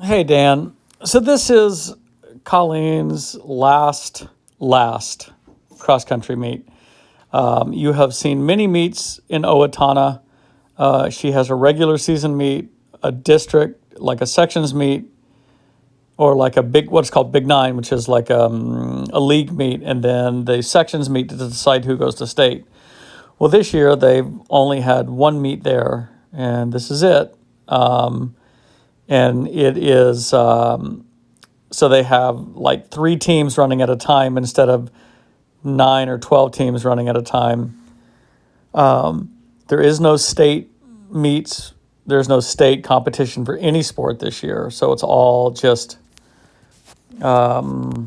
Hey, Dan. So this is Colleen's last cross country meet. You have seen many meets in Owatonna. She has a regular season meet, a district, like a sections meet, or like what's called Big Nine, which is like a league meet, and then the sections meet to decide who goes to state. Well, this year they've only had one meet there, and this is it. And it is so they have like 3 teams running at a time instead of 9 or 12 teams running at a time. There is no state meets. There's no state competition for any sport this year, so it's all just it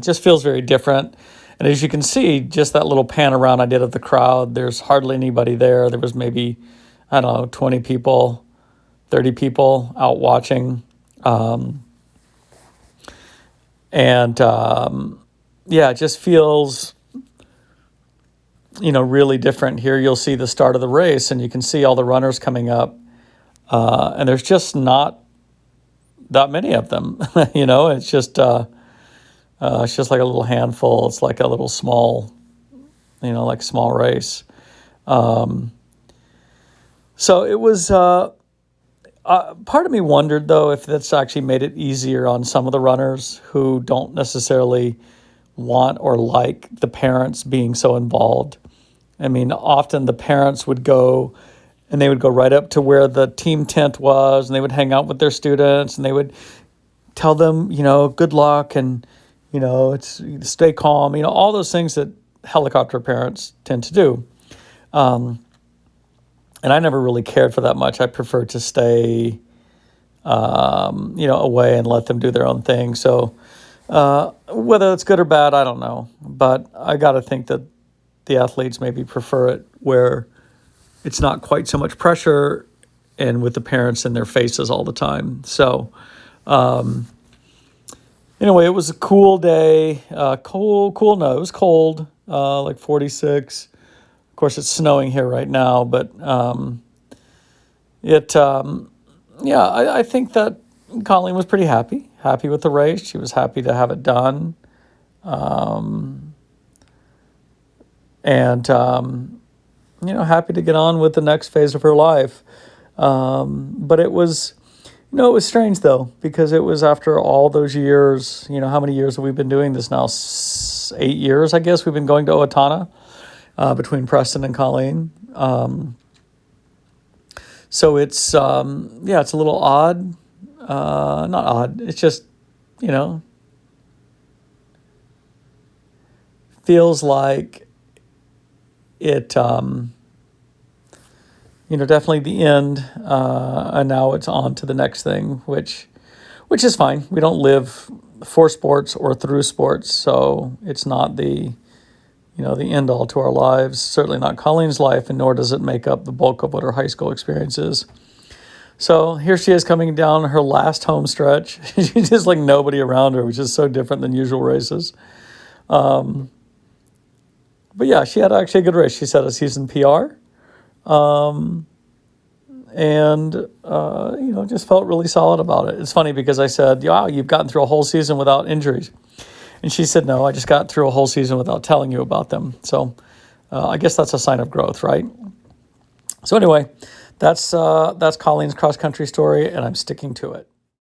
just feels very different. And as you can see, just that little pan around I did of the crowd, there's hardly anybody there. There was maybe, I don't know, 20 people, 30 people out watching. It just feels, really different. Here you'll see the start of the race and you can see all the runners coming up. And there's just not that many of them. It's just like a little handful. It's like a little small, like small race. So it was, part of me wondered, though, if that's actually made it easier on some of the runners who don't necessarily want or like the parents being so involved. I mean, often the parents would go and they would go right up to where the team tent was and they would hang out with their students and they would tell them, good luck and, it's stay calm, all those things that helicopter parents tend to do. And I never really cared for that much. I preferred to stay, away and let them do their own thing. So whether it's good or bad, I don't know. But I got to think that the athletes maybe prefer it where it's not quite so much pressure and with the parents in their faces all the time. So anyway, it was a cool day. No, it was cold, like 46. Of course, it's snowing here right now, but I think that Colleen was pretty happy with the race. She was happy to have it done. Happy to get on with the next phase of her life. But it was, it was strange though, because it was after all those years, how many years have we been doing this now? 8 years, I guess, we've been going to Owatonna. Between Preston and Colleen. So it's, it's a little odd. Not odd. It's just, feels like it, definitely the end. And now it's on to the next thing, which is fine. We don't live for sports or through sports. So it's not the end all to our lives, certainly not Colleen's life, and nor does it make up the bulk of what her high school experience is. So here she is coming down her last home stretch. She's just like nobody around her, which is so different than usual races. But yeah, she had actually a good race. She set a season PR. Just felt really solid about it. It's funny because I said, wow, you've gotten through a whole season without injuries. And she said, no, I just got through a whole season without telling you about them. So I guess that's a sign of growth, right? So anyway, that's Colleen's cross-country story, and I'm sticking to it.